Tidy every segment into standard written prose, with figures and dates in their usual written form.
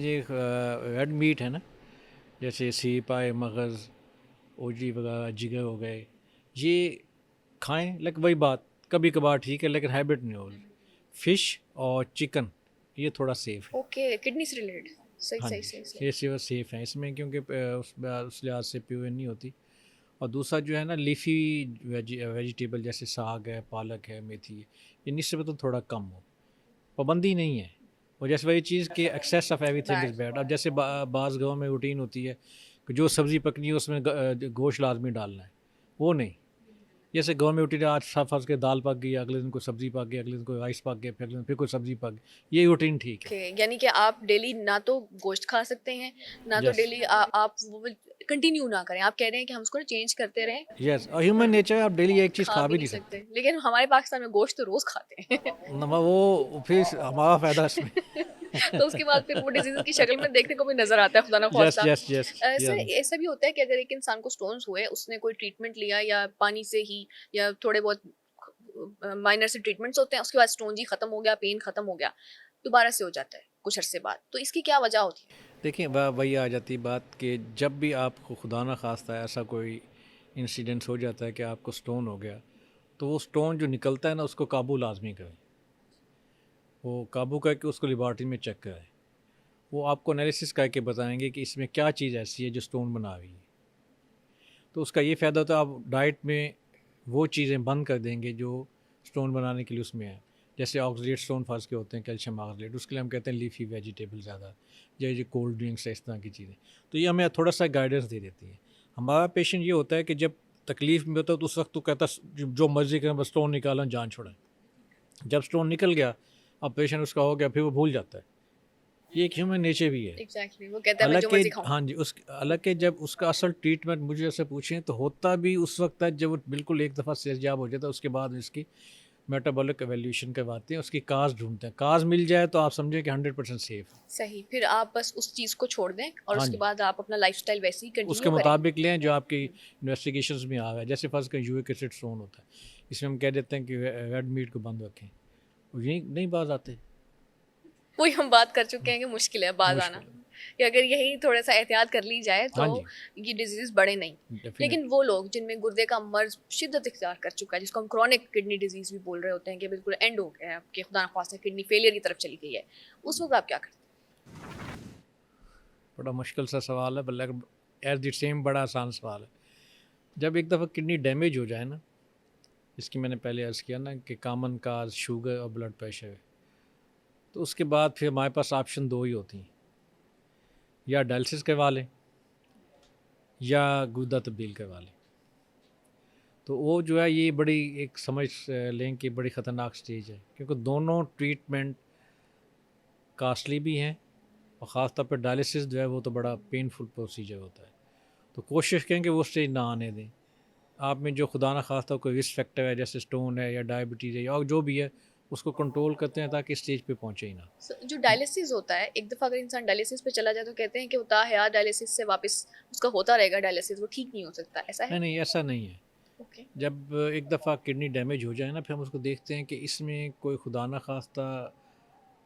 ये red meat है ना, जैसे सीप आए, मगज़, ओजी वगैरह, जिगर हो गए, ये खाएं। लेकिन वही बात, कभी कभार ठीक है, लेकिन हैबिट नहीं हो। फ़िश और चिकन ये थोड़ा सेफ़ है। ओके, किडनी से रिलेटेड। सही हाँ सही जी, सही सही। ये सेवा सेफ़ हैं इसमें, क्योंकि उस लिहाज से प्योर नहीं होती। और दूसरा जो है ना, लीफ़ी वेजिटेबल जैसे साग है, पालक है, मेथी है, ये निस्बतन थोड़ा कम हो। पाबंदी नहीं है। और जैसे वही चीज़ कि excess of everything bad. Is bad. अब जैसे बाज़ गाँव में रूटीन होती है कि जो सब्ज़ी पकनी है उसमें गोश्त लाज़मी डालना है, वो नहीं। जैसे गाँव में रूटीन, आज फ़र्ज़ के दाल पक गई, अगले दिन कोई सब्ज़ी पक गई, अगले दिन कोई राइस पक गया, फिर अगले दिन फिर कोई सब्ज़ी पक गई। ये रूटीन ठीक है। ओके, यानी कि आप डेली ना तो गोश्त खा सकते हैं, ना तो यस, डेली आप वो कंटिन्यू ना करें। आप कह रहे हैं कि हम उसको चेंज करते रहें। यस, और ह्यूमन पर नेचर है, आप डेली एक चीज़ खा खा भी भी नहीं नहीं सकते। सकते, लेकिन हमारे पाकिस्तान में गोश्त तो रोज खाते हैं। वो फिर हमारा फ़ायदा इसमें। तो उसके बाद फिर वो डिजीज की शक्ल में देखने को भी नजर आता है, खुदा ना यस, खास्ता। Yes, yes, sir, yes. ऐसा भी होता है कि अगर एक इंसान को स्टोन्स हुए, उसने कोई ट्रीटमेंट लिया या पानी से ही, या थोड़े बहुत माइनर से ट्रीटमेंट्स होते हैं, उसके बाद स्टोन जी खत्म हो गया, पेन खत्म हो गया, दोबारा से हो जाता है कुछ अरसे बाद, तो इसकी क्या वजह होती है? देखिए, वही आ जाती है बात कि जब भी आपको खुदा ना खास्ता ऐसा कोई इंसिडेंस हो जाता है कि आपको स्टोन हो गया, तो वो स्टोन जो निकलता है ना, उसको काबू लाजमी करें। वो काबू करके उसको लेबॉर्ट्री में चेक करें। वो आपको एनालिसिस करके बताएंगे कि इसमें क्या चीज़ ऐसी है जो स्टोन बना रही है। तो उसका ये फ़ायदा होता है, आप डाइट में वो चीज़ें बंद कर देंगे जो स्टोन बनाने के लिए उसमें है। जैसे ऑक्सलेट स्टोन फंस के होते हैं, कैल्शियम ऑक्सलेट, उसके लिए हम कहते हैं लीफी वेजिटेबल ज़्यादा, ये कोल्ड ड्रिंक्स है, इस तरह की चीज़ें। तो ये हमें थोड़ा सा गाइडेंस दे देती है। हमारा पेशेंट ये होता है कि जब तकलीफ़ में होता है तो उस वक्त तो कहता जो मर्ज़ी करें, बस स्टोन निकालें, जान छोड़ें। जब स्टोन निकल गया, अब पेशेंट उसका हो गया, फिर वो भूल जाता है। ये एक ह्यूमन नेचर भी है। एग्जैक्टली, वो कहता है मैं जो हालाँकि मर्जी खाऊं। हाँ जी, उस हालाँकि जब उसका असल ट्रीटमेंट मुझे ऐसे पूछें तो होता भी उस वक़्त है जब वो बिल्कुल एक दफ़ा सेहतयाब हो जाता है, उसके बाद इसकी मेटाबॉलिक इवैल्यूएशन करवाते हैं, उसकी काज़ ढूँढते हैं। काज़ मिल जाए तो आप समझें कि 100% सेफ़ है। सही, फिर आप बस उस चीज को छोड़ दें और हाँ उसके जी, बाद आप अपना लाइफस्टाइल वैसे ही उसके कंटिन्यू करें। मुताबिक लें जो आपकी इन्वेस्टिगेशंस में आ रहा है। जैसे फ़र्ज़ करें यूरिक एसिड स्टोन होता है, इसमें हम कह देते हैं कि रेड मीट को बंद रखें, और यही नहीं बाज़ आते, वही हम बात कर चुके हैं कि मुश्किल है बाज आना, मुश्किल है। कि अगर यही थोड़ा सा एहतियात कर ली जाए तो हाँ जी, ये डिजीज बढ़े नहीं। लेकिन डेफ़िनेटली। वो लोग जिनमें गुर्दे का मर्ज शिद्दत इख्तियार कर चुका है, जिसको हम क्रॉनिक किडनी डिजीज भी बोल रहे होते हैं, कि बिल्कुल एंड हो गया है, आपके खुदा न खास्ता किडनी फेलियर की तरफ चली गई है, उस वक्त आप क्या करते बड़ा मुश्किल सा सवाल है, बल्कि एट द सेम बड़ा आसान सवाल है। जब एक दफ़ा किडनी डैमेज हो जाए ना, इसकी मैंने पहले अर्ज़ किया ना कि कॉमन काज शुगर और ब्लड प्रेशर है, तो उसके बाद फिर हमारे पास ऑप्शन दो ही होती हैं, या डायलिसिस करवा लें या गुर्दा तब्दील करवा लें। तो वो जो है, ये बड़ी एक समझ लें कि बड़ी ख़तरनाक स्टेज है, क्योंकि दोनों ट्रीटमेंट कास्टली भी हैं, और ख़ास तौर पर डायलिसिस जो है वो तो बड़ा पेनफुल प्रोसीजर होता है। तो कोशिश करें कि वो स्टेज ना आने दें। आप में जो खुदा ना खास्ता कोई रिस्क फैक्टर है, जैसे स्टोन है या डायबिटीज़ है या जो भी है, उसको कंट्रोल करते हैं ताकि स्टेज पे पहुँचे ही ना। हैं? जो डायलिसिस होता है, एक दफा अगर इंसान डायलिसिस पे चला जाए तो कहते हैं कि होता है यार, डायलिसिस से वापस उसका होता रहेगा, डायलिसिस वो ठीक नहीं हो सकता, ऐसा नहीं, है? नहीं, ऐसा नहीं है। ओके। जब एक दफ़ा किडनी डैमेज हो जाए ना, फिर हम उसको देखते हैं कि इसमें कोई खुदा ना खास्ता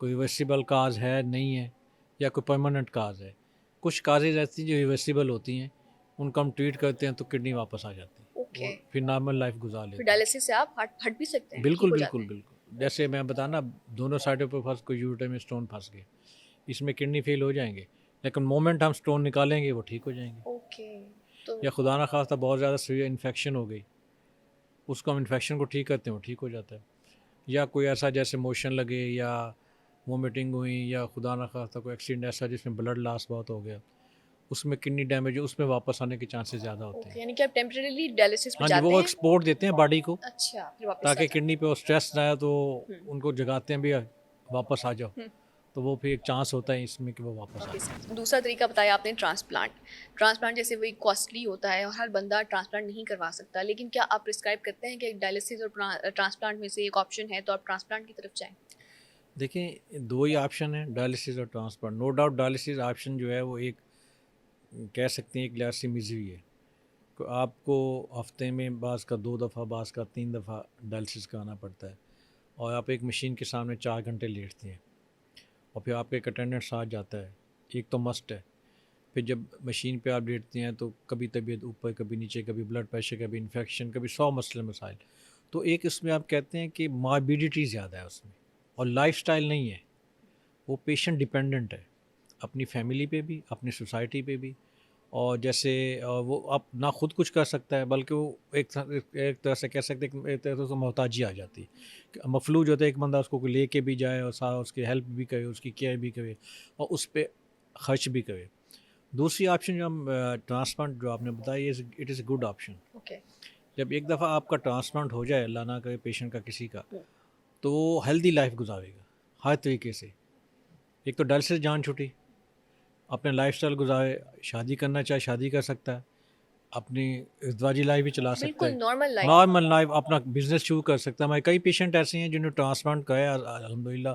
कोई रिवर्सिबल काज़ है, नहीं है, या कोई परमानेंट काज़ है। कुछ काज़ेज़ ऐसी हैं जो रिवर्सिबल होती हैं, उनको हम ट्रीट करते हैं तो किडनी वापस आ जाती है, ओके, और फिर नॉर्मल लाइफ गुजार फिर लेते हैं। डायलिसिस से आप हट हट भी सकते हैं, ठीक बिल्कुल, हो जाते बिल्कुल, हैं। बिल्कुल। जैसे मैं बताना, दोनों साइडों पे फँस कोई यूरेटर में स्टोन फँस गए, इसमें किडनी फ़ेल हो जाएँगे, लेकिन मोमेंट हम स्टोन निकालेंगे वो ठीक हो जाएँगे। ओके, तो या खुदा ना ख़ास्ता बहुत ज़्यादा सीवियर इन्फेक्शन हो गई, उसको हम इन्फेक्शन को ठीक करते हैं, वो ठीक हो जाता है। या कोई ऐसा जैसे मोशन लगे या वोमिटिंग हुई, या खुदा ना खास्ता कोई एक्सीडेंट ऐसा जिसमें ब्लड लॉस बहुत हो गया, उसमें किडनी डैमेज हो, उसमें वापस आने के चांसेस ज़्यादा होते ओके, हैं। यानी कि आप टेम्परेरीली डायलिसिस पे हाँ जी, जाते वो हैं। एक्सपोर्ट देते हैं बॉडी को, अच्छा, फिर वापस आ ताकि जाते किडनी पे वो स्ट्रेस ना आए, तो हैं। उनको जगाते हैं, भैया वापस आ जाओ। हुँ। तो वो फिर एक चांस होता है इसमें कि वो वापस आ ओके जाए। सर, दूसरा तरीका बताया आपने ट्रांसप्लांट। ट्रांसप्लांट जैसे वही कॉस्टली होता है और हर बंदा ट्रांसप्लांट नहीं करवा सकता, लेकिन क्या आप प्रिस्क्राइब करते हैं कि डायलिसिस और ट्रांसप्लांट में से एक ऑप्शन है तो आप ट्रांसप्लांट की तरफ जाएँ? देखिए, दो ही ऑप्शन है, डायलिसिस और transplant. No doubt dialysis option जो है वो एक, कह सकते हैं, एक लिहाज से मिज़री है। तो आपको हफ्ते में बाज़ का 2 दफ़ा, बाज़ का 3 दफ़ा डायलिसिस कराना पड़ता है, और आप एक मशीन के सामने 4 घंटे लेटते हैं, और फिर आपका एक अटेंडेंट साथ जाता है, एक तो मस्ट है। फिर जब मशीन पे आप लेटते हैं तो कभी तबीयत ऊपर कभी नीचे, कभी ब्लड प्रेशर, कभी इन्फेक्शन, कभी 100 मसले मसाइल। तो एक इसमें आप कहते हैं कि मॉर्बिडिटी ज़्यादा है उसमें, और लाइफस्टाइल नहीं है, वो पेशेंट डिपेंडेंट है अपनी फैमिली पे भी, अपनी सोसाइटी पे भी। और जैसे वो आप ना खुद कुछ कर सकता है, बल्कि वो एक तरह से कह सकते हैं कि एक तरह से उसको मोहताजी आ जाती है कि मफलूज होता है एक बंदा, उसको कोई लेके भी जाए और सारा उसकी हेल्प भी करे, उसकी केयर भी करे और उस पर खर्च भी करे। दूसरी ऑप्शन जो हम ट्रांसप्लांट जो आपने बताया, it is a good option. Okay. जब एक दफ़ा आपका ट्रांसप्लांट हो जाए, अल्लाह ना करे पेशेंट का किसी का, हम्म। तो वो हेल्दी लाइफ गुजारेगा हर तरीके से। एक तो डर से जान छुटी, अपने लाइफस्टाइल गुजारे, शादी करना चाहे शादी कर सकता है, अपनी इज़्दिवाजी लाइफ भी चला सकता बिल्कुल है, नॉर्मल लाइफ। नॉर्मल लाइफ अपना बिजनेस शुरू कर सकता है। हमारे कई पेशेंट ऐसे हैं जिन्होंने ट्रांसप्लांट कराया, अल्हम्दुलिल्लाह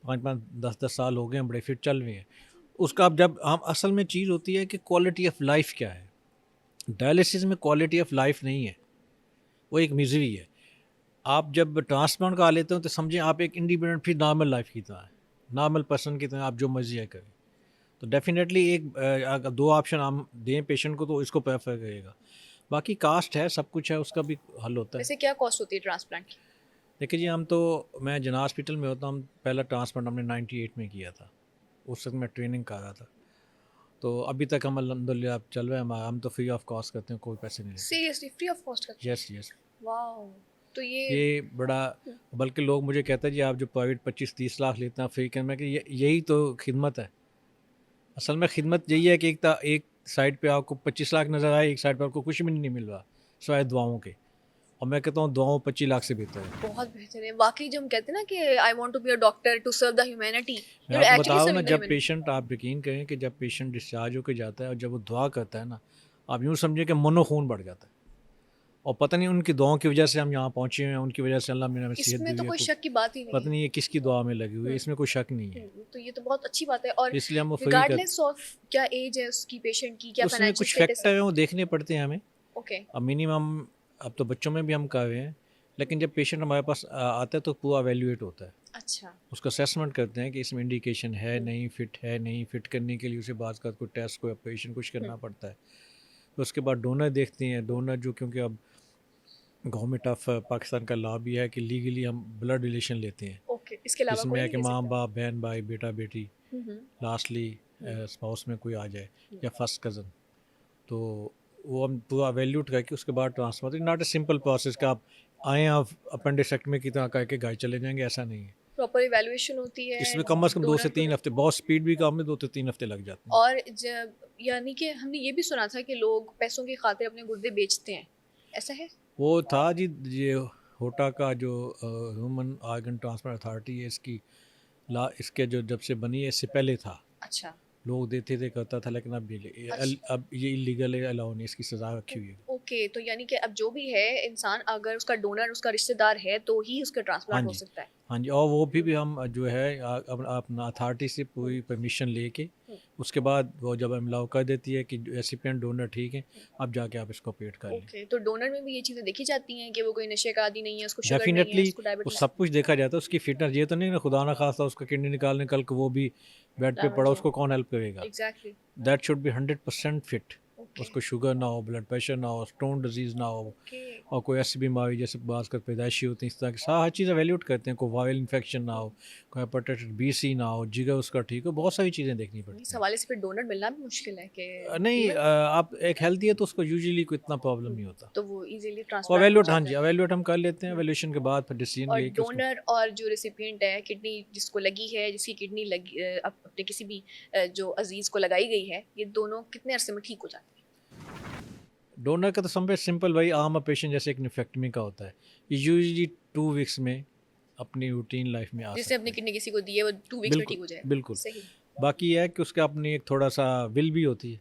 5-5 10-10 साल हो गए हैं, बड़े फिट चल रहे हैं। उसका अब जब हम असल में चीज़ होती है कि क्वालिटी ऑफ लाइफ क्या है। डायलिसिस में क्वालिटी ऑफ लाइफ नहीं है, वो एक मिजरी है। आप जब ट्रांसप्लांट करा लेते हो तो समझें आप एक इंडिपेंडेंट फिर नॉर्मल लाइफ की तरह है, नॉर्मल पर्सन की तरह आप जो मर्जी है करें। तो डेफिनेटली अगर दो ऑप्शन हम दें पेशेंट को तो इसको प्रेफर करेगा। बाकी कास्ट है, सब कुछ है, उसका भी हल होता है। वैसे क्या कॉस्ट होती है ट्रांसप्लांट की? देखिए जी, हम तो मैं जना हॉस्पिटल में होता हूँ, पहला ट्रांसप्लांट हमने 98 में किया था। उस वक्त मैं ट्रेनिंग कर रहा था। तो अभी तक हम अल्हम्दुलिल्लाह चल रहे हैं, हम तो फ्री ऑफ कॉस्ट करते हैं, कोई पैसे नहीं लेते। सीरियसली फ्री ऑफ कॉस्ट करते यस यस। हैं? वाओ। तो ये ये बड़ा, बल्कि लोग मुझे कहते हैं जी आप जो प्राइवेट 25-30 लाख लेते हैं फ्री, में कि यही तो खिदमत है। असल में खिदमत यही है कि एक साइड पे आपको 25 लाख नज़र आए, एक साइड पे आपको कुछ भी नहीं मिल रहा सिवाय दुआओं के। और मैं कहता हूँ दुआओं 25 लाख से बेहतर है। बहुत बेहतर है वाकई। जो हम कहते हैं ना कि I want to be a doctor to serve the humanity, मैं यू आर आपको बता एक्चुअली रहा हूँ ना, सर्विंग द जब ह्यूमैनिटी। पेशेंट, आप यकीन करें कि जब पेशेंट डिस्चार्ज होकर जाता है और जब वो दुआ करता है ना, आप यूँ समझिए कि मनो खून बढ़ जाता है। और पता नहीं उनकी दुआओं की वजह से हम यहाँ पहुँचे हुए हैं, उनकी वजह से अल्लाह ने हमें सेहत इसमें दी तो हुई है। कोई तो शक की बात ही नहीं पता है। नहीं ये किसकी दुआ में लगी हुई है, हम्म। इसमें कोई शक नहीं है। तो ये तो बहुत अच्छी बात है। और इसलिए हम वो फ्री कर, रिगार्डलेस ऑफ क्या एज है उसकी, पेशेंट की क्या उसमें फाइनेंशियल कुछ स्टेटस फैक्टर है। हैं वो देखने पड़ते हैं हमें। ओके। अब मिनिमम, अब तो बच्चों में भी हम कर रहे हैं, लेकिन जब पेशेंट हमारे पास आता है तो पूरा एवेल्यूएट होता है। अच्छा। उसका असेसमेंट करते हैं कि इसमें इंडिकेशन है नहीं, फिट है नहीं, फिट करने के लिए उसे बाज़ का कोई टेस्ट, कोई ऑपरेशन कुछ करना पड़ता है। तो उसके बाद डोनर देखते हैं। डोनर जो, क्योंकि अब गवर्नमेंट ऑफ पाकिस्तान का लॉ भी है कि लीगली हम ब्लड रिलेशन लेते हैं, ओके, इसके अलावा जिसमें कोई है नहीं कि ले माँ सकता। बाप, बहन भाई, बेटा बेटी, हम्म। लास्टली हम्म। स्पाउस में कोई आ जाए, हम्म। या फर्स्ट कज़न। तो वो हम पूरा वैल्यूट करके उसके बाद transfer, not a simple process का आप आएँ आप अपेंडिसेक्टमी की तरह करके घर चले जाएंगे, ऐसा नहीं है। प्रॉपर इवैल्यूएशन होती है इसमें कम से कम 2 से डोनर को। 3 हफ्ते, बहुत स्पीड भी काम है, 2 से 3 हफ्ते लग जाते हैं। और जब यानी कि हमने ये भी सुना था कि लोग पैसों की खातिर अपने गुर्दे बेचते हैं, ऐसा है? वो था जी, ये होटा का जो ह्यूमन ऑर्गन ट्रांसप्लांट अथॉरिटी है, इसकी ला इसके जो जब से बनी है, इससे पहले था, अच्छा। लोग देते थे, करता था, लेकिन अच्छा। अब ये इलीगल है, अलाउ नहीं, इसकी सज़ा रखी हुई है। ओके, तो यानी कि अब जो भी है इंसान, अगर उसका डोनर उसका रिश्तेदार है तो ही उसका हाँ ट्रांसप्लांट हो जी, सकता है। हाँ जी। और वो भी हम जो है अपना अथॉरिटी से पूरी परमिशन लेके, उसके बाद वो जब हम अलाउ कर देती है कि रेसिपिएंट डोनर ठीक है, अब जाके आप इसको पेड कर लें। ओके, तो डोनर में भी ये चीज़ें देखी जाती हैं कि वो कोई नशे का आदी नहीं है, उसको शुगर नहीं है, डेफिनेटली उसको वो डायबिटीज। सब कुछ देखा जाता है, उसकी फिटनेस। ये तो नहीं ना खुदा ना खास्ता उसका किडनी निकालने कल को वो भी बेड पे पड़ा, उसको कौन हेल्प करेगा। Exactly. That should be 100% fit. Okay. उसको शुगर ना हो, ब्लड प्रेशर ना हो, स्टोन डिजीज़ ना हो, ओके। और कोई ऐसी बीमारी जैसे बाज़ का पैदाइशी होती है, इस तरह की हर चीज़ एवेल्यूट करते हैं। कोई वायरल इन्फेक्शन ना हो, कोई हेपेटाइटिस बी सी ना हो, जिगर उसका ठीक हो, बहुत सारी चीज़ें देखनी इस पड़ती हैं। हवाले से फिर डोनर मिलना भी मुश्किल है कि नहीं, इवन आप एक हेल्दी है तो उसको यूजुअली कोई इतना प्रॉब्लम नहीं होता। तो वो इजीली वो ट्रांसप्लांट हो एवेल्यूट, हाँ जाता जी, है। एवेल्यूट हम कर लेते हैं। एवेल्यूशन के बाद फिर डिसीजन और लेके उसको। डोनर और जो रेसिपिएंट है, किडनी जिसको लगी है, जिसकी किडनी लगी अपने किसी भी जो अजीज को लगाई गई है, ये दोनों कितने अरसे में ठीक हो जाते हैं? डोनर का तो समझे सिंपल, भाई आम ऑपरेशन जैसे एक निफेक्टमी का होता है, ये यूजुअली 2 वीक्स में अपनी रूटीन लाइफ में आ जिसने अपनी सकते हैं। किडनी किसी को दी है वो 2 वीक्स में बिल्कुल ठीक हो जाएगा। बिल्कुल। सही। बाकी ये है कि उसका अपनी एक थोड़ा सा विल भी होती है।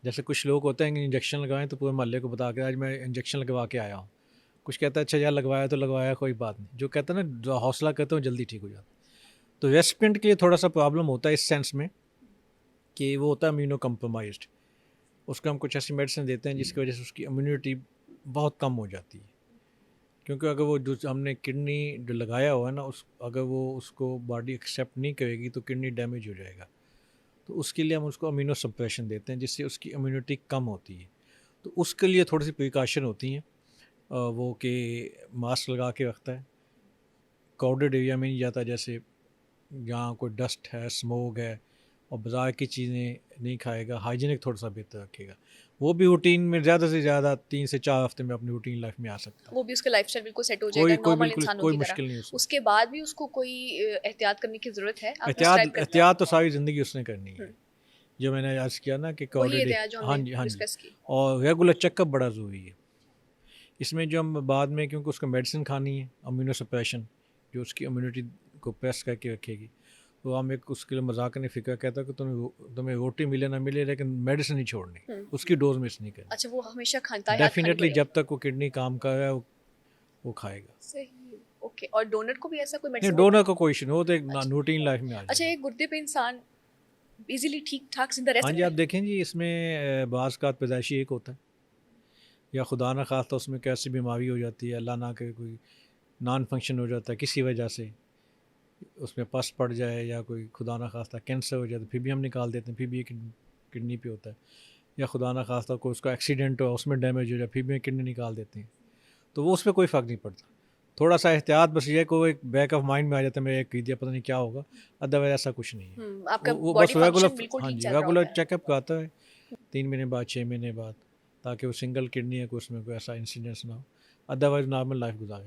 जैसे कुछ लोग होते हैं कि इंजेक्शन लगाएं तो पूरे मोहल्ले को बता के आज मैं इंजेक्शन लगवा के आया हूँ। कुछ कहता है अच्छा यार लगवाया तो लगवाया, कोई बात नहीं। जो कहता है ना, जो हौसला करते हैं वो जल्दी ठीक हो जाता है। तो रेसिपिएंट के लिए थोड़ा सा प्रॉब्लम होता है इस सेंस में कि वो होता है इम्यूनो कम्प्रोमाइज्ड। उसको हम कुछ ऐसी मेडिसिन देते हैं जिसकी वजह से उसकी इम्यूनिटी बहुत कम हो जाती है। क्योंकि अगर वो जो हमने किडनी जो लगाया हुआ है ना, उस अगर वो उसको बॉडी एक्सेप्ट नहीं करेगी तो किडनी डैमेज हो जाएगा। तो उसके लिए हम उसको अमीनो सप्रेशन देते हैं जिससे उसकी इम्यूनिटी कम होती है। तो उसके लिए थोड़ी सी प्रिकॉशन होती हैं, वो कि मास्क लगा के रखता है, क्राउडेड एरिया में नहीं जाता, जैसे जहाँ कोई डस्ट है, स्मोक है, और बाज़ार की चीज़ें नहीं खाएगा, हाइजीनिक थोड़ा सा बेहतर रखेगा। वो भी रूटीन में ज़्यादा से ज़्यादा 3 से 4 हफ्ते में अपनी रूटीन लाइफ में आ सकता है। वो भी उसका लाइफस्टाइल बिल्कुल सेट हो कोई जाएगा कोई नॉर्मल बिल्कुल इंसानों कोई की तरह। मुश्किल नहीं उसमें। उसके बाद भी उसको कोई एहतियात करने की ज़रूरत है? आप एहतियात डिस्क्राइब करते हैं। एहतियात तो सारी ज़िंदगी उसने करनी है। हुँ, जो मैंने आज किया ना कि वही क्राउडेड, एहतियात जो हाँ हमने जी, हाँ जी। डिस्कस की। और रेगुलर चेकअप बड़ा ज़रूरी है। इसमें जो हम बाद में, क्योंकि उसको मेडिसिन खानी है, इम्यूनो सप्रेशन, जो उसकी इम्यूनिटी को प्रेस करके रखेगी, तो हम एक उसके लिए मजाक नहीं फिक्र कहता कि तुम्हें रोटी मिले ना मिले लेकिन मेडिसिन नहीं छोड़नी, हुँ, उसकी डोज मिस नहीं करनी। अच्छा वो हमेशा खातायात खानी डेफिनेटली पड़ेगी। जब तक वो किडनी काम कर रहा है वो खाएगा। सही, ओके। और डोनर को भी ऐसा कोई नहीं, मेडिसिन देते डोनर हैं? का कोई इशू नहीं, वो तो एक अच्छा, रूटीन लाइफ में आ अच्छा जाएगा। ये गुर्दे पे इंसान इज़िली ठीक-ठाक ज़िंदा रह हाँ जी, सकता आप है? देखें जी, इसमें बाज़ का पैदाइशी एक होता है, या खुदा ना खास्ता उसमें कैसी बीमारी हो जाती है, अल्लाह ना करे कोई नॉन फंक्शन हो जाता है किसी वजह से, उसमें पस पड़ जाए, या कोई खुदा ना खास्ता कैंसर हो जाए, तो फिर भी हम निकाल देते हैं, फिर भी ये किडनी पे होता है। या खुदा ना खास्ता कोई उसका एक्सीडेंट हो, उसमें डैमेज हो जाए, फिर भी किडनी निकाल देते हैं। तो वो उसमें कोई फ़र्क नहीं पड़ता। थोड़ा सा एहतियात बस ये है कि वो एक बैक ऑफ माइंड में आ जाता है, मैं एक कह दिया पता नहीं क्या होगा, अदरवाइज ऐसा कुछ नहीं है। आपका वो बॉडी बस रेगुलर, फंक्शन बिल्कुल हाँ ठीक जी, चल रहा रेगुलर होता है। चेकअप कराता है 3 महीने बाद, 6 महीने बाद, ताकि वो सिंगल किडनी है, कोई उसमें कोई ऐसा इंसिडेंस ना हो, अदरवाइज नॉर्मल लाइफ गुजारे।